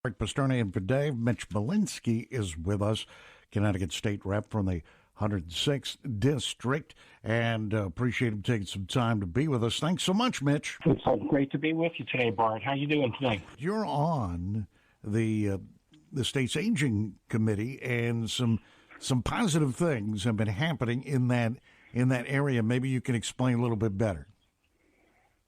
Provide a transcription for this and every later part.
Pasterne and for Dave, Mitch Bolinsky is with us, Connecticut State Rep from the 106th District, and appreciate him taking some time to be with us. Thanks so much, Mitch. It's great to be with you today, Bart. How you doing today? You're on the state's aging committee, and some positive things have been happening in that area. Maybe you can explain a little bit better.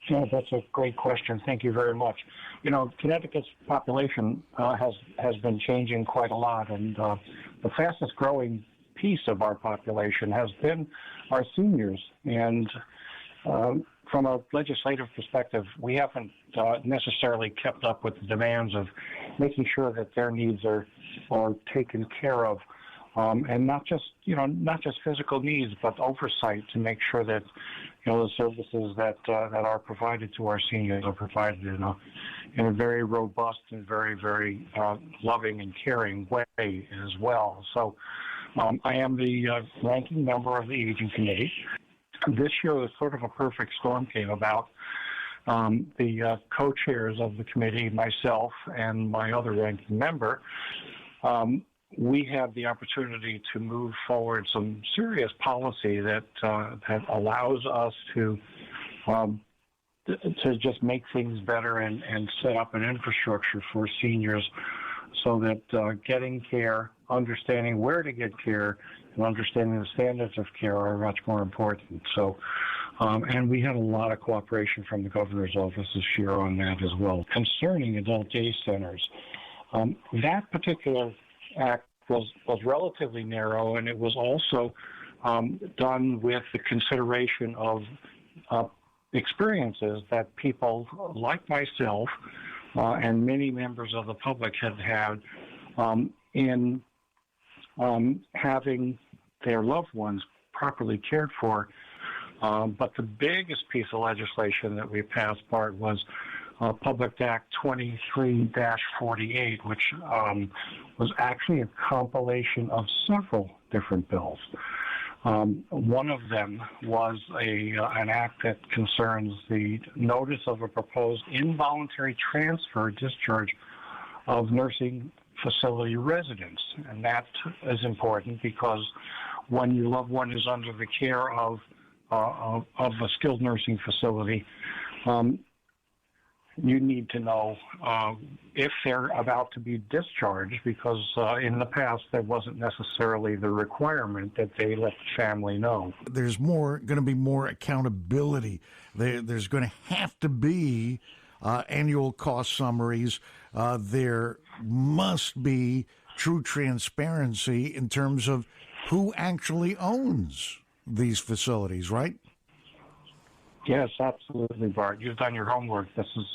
Yeah, that's a great question. Thank you very much. You know, Connecticut's population has been changing quite a lot, and the fastest growing piece of our population has been our seniors. And from a legislative perspective, we haven't necessarily kept up with the demands of making sure that their needs are taken care of. And not just physical needs, but oversight to make sure that, the services that are provided to our seniors are provided in a very robust and very, very loving and caring way as well. So I am the ranking member of the Aging Committee. This year was sort of a perfect storm came about. The co-chairs of the committee, myself and my other ranking member, we have the opportunity to move forward some serious policy that allows us to just make things better and set up an infrastructure for seniors so that getting care, understanding where to get care, and understanding the standards of care are much more important. So, and we had a lot of cooperation from the governor's office this year on that as well. Concerning adult day centers, that particular act was relatively narrow, and it was also done with the consideration of experiences that people like myself and many members of the public had had in having their loved ones properly cared for. But the biggest piece of legislation that we passed, Bart, was Public Act 23-48, which was actually a compilation of several different bills. One of them was an act that concerns the notice of a proposed involuntary transfer discharge of nursing facility residents. And that is important because when your loved one is under the care of a skilled nursing facility, you need to know if they're about to be discharged, because in the past there wasn't necessarily the requirement that they let the family know. There's going to be more accountability. There's going to have to be annual cost summaries. There must be true transparency in terms of who actually owns these facilities, right? Yes, absolutely, Bart. You've done your homework. This is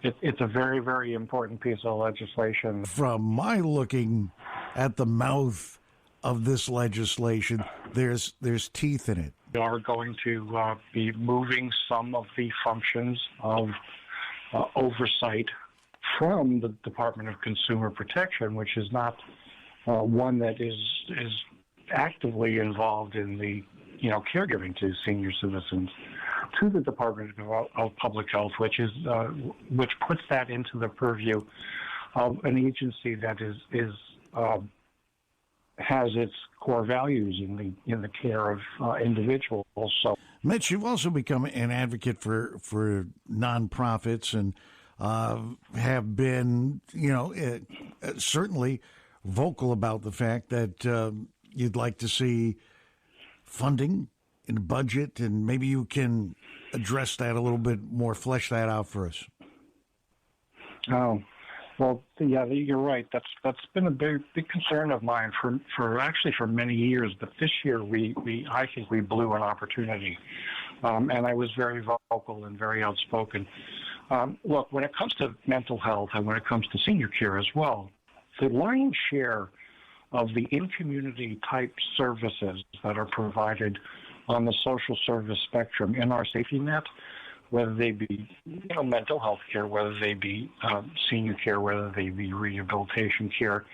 it's a very, very important piece of legislation. From my looking at the mouth of this legislation, there's teeth in it. We are going to be moving some of the functions of oversight from the Department of Consumer Protection, which is not one that is actively involved in the caregiving to senior citizens, to the Department of Public Health, which puts that into the purview of an agency that has its core values in the care of individuals. So, Mitch, you've also become an advocate for nonprofits and have been, certainly vocal about the fact that you'd like to see funding in the budget, and maybe you can address that a little bit more, flesh that out for us. Oh, well, yeah, you're right. That's been a big concern of mine for many years. But this year, I think we blew an opportunity, and I was very vocal and very outspoken. Look, when it comes to mental health and when it comes to senior care as well, the lion's share of the in-community type services that are provided on the social service spectrum in our safety net, whether they be mental health care, whether they be senior care, whether they be rehabilitation care,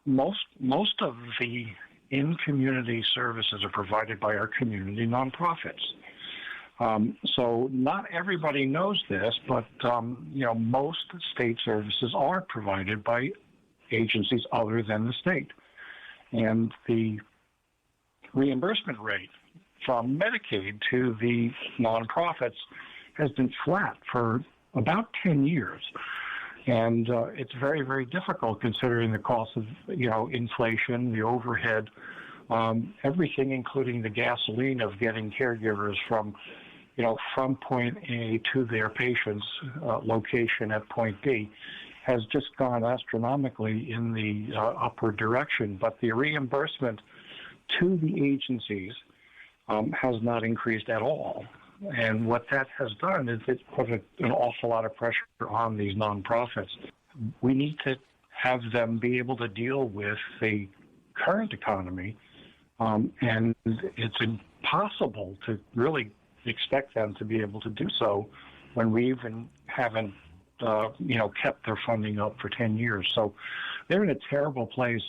most of the in-community services are provided by our community nonprofits. So not everybody knows this, but most state services are provided by agencies other than the state, and the reimbursement rate from Medicaid to the nonprofits has been flat for about 10 years. And it's very, very difficult considering the cost of, inflation, the overhead, everything, including the gasoline of getting caregivers from point A to their patient's location at point B has just gone astronomically in the upward direction. But the reimbursement to the agencies has not increased at all. And what that has done is it's put an awful lot of pressure on these nonprofits. We need to have them be able to deal with the current economy, and it's impossible to really expect them to be able to do so when we even haven't, kept their funding up for 10 years. So they're in a terrible place.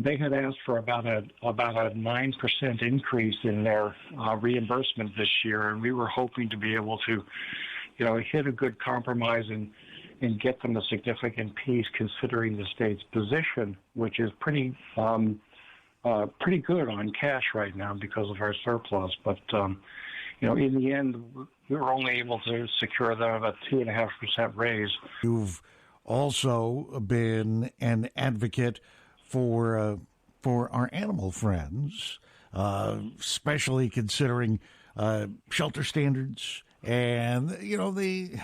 They had asked for about a 9% increase in their reimbursement this year, and we were hoping to be able to, hit a good compromise and get them a significant piece, considering the state's position, which is pretty good on cash right now because of our surplus. But in the end, we were only able to secure them a 2.5% raise. You've also been an advocate for our animal friends, especially considering shelter standards and the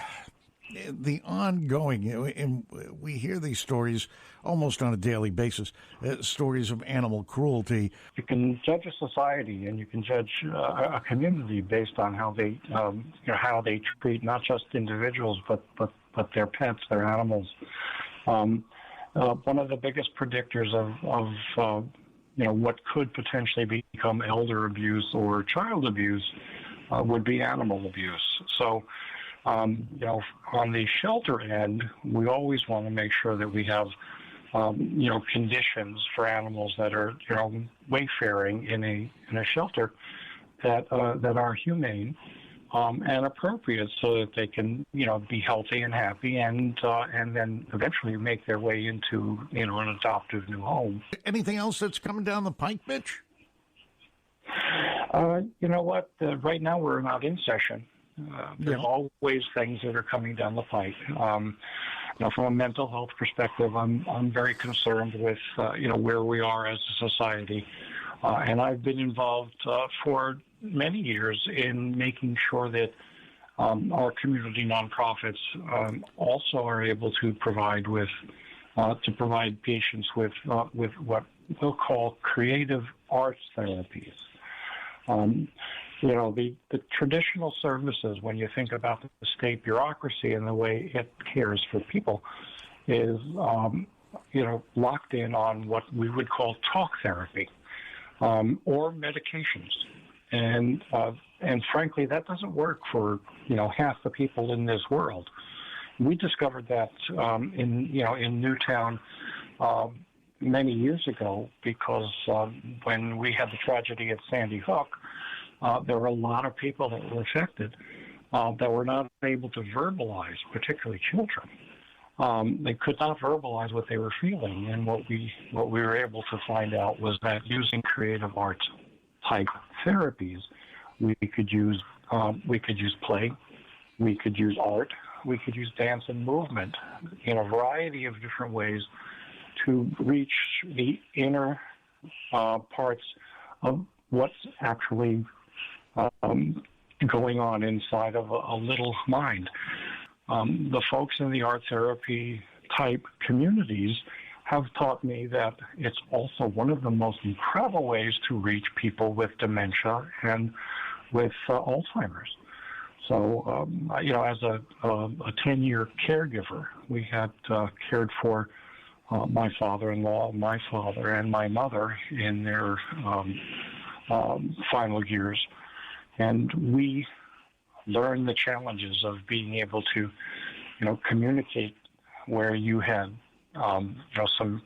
ongoing. And we hear these stories almost on a daily basis, stories of animal cruelty. You can judge a society and you can judge a community based on how they how they treat not just individuals but their pets, their animals. One of the biggest predictors of what could potentially become elder abuse or child abuse would be animal abuse. So, on the shelter end, we always want to make sure that we have, conditions for animals that are, wayfaring in a shelter that are humane. And appropriate so that they can, be healthy and happy and then eventually make their way into, an adoptive new home. Anything else that's coming down the pike, Mitch? You know what? Right now we're not in session. There's always things that are coming down the pike. From a mental health perspective, I'm very concerned with, where we are as a society. And I've been involved for many years in making sure that our community nonprofits also are able to provide patients with what we'll call creative arts therapies. The traditional services, when you think about the state bureaucracy and the way it cares for people, is locked in on what we would call talk therapy. Or medications, and frankly, that doesn't work for half the people in this world. We discovered that in Newtown many years ago because when we had the tragedy at Sandy Hook, there were a lot of people that were affected that were not able to verbalize, particularly children. They could not verbalize what they were feeling, and what we were able to find out was that using creative arts type therapies, we could use play, we could use art, we could use dance and movement in a variety of different ways to reach the inner parts of what's actually going on inside of a little mind. The folks in the art therapy type communities have taught me that it's also one of the most incredible ways to reach people with dementia and with Alzheimer's. So, as a 10-year caregiver, we had cared for my father-in-law, my father, and my mother in their final years. And we learned the challenges of being able to, communicate where you had, some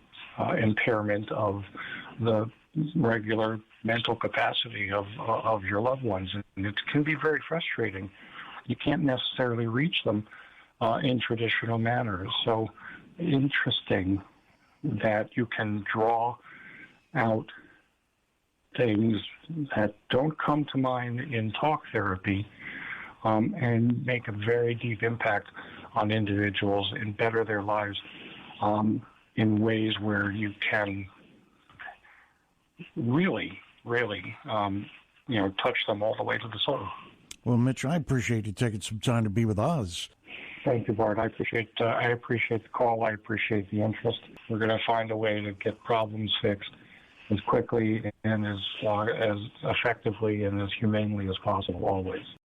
impairment of the regular mental capacity of your loved ones. It can be very frustrating. You can't necessarily reach them in traditional manners. So interesting that you can draw out things that don't come to mind in talk therapy and make a very deep impact on individuals and better their lives in ways where you can really, touch them all the way to the soul. Well, Mitch, I appreciate you taking some time to be with us. Thank you, Bart. I appreciate the call. I appreciate the interest. We're going to find a way to get problems fixed as quickly and as effectively and as humanely as possible, always.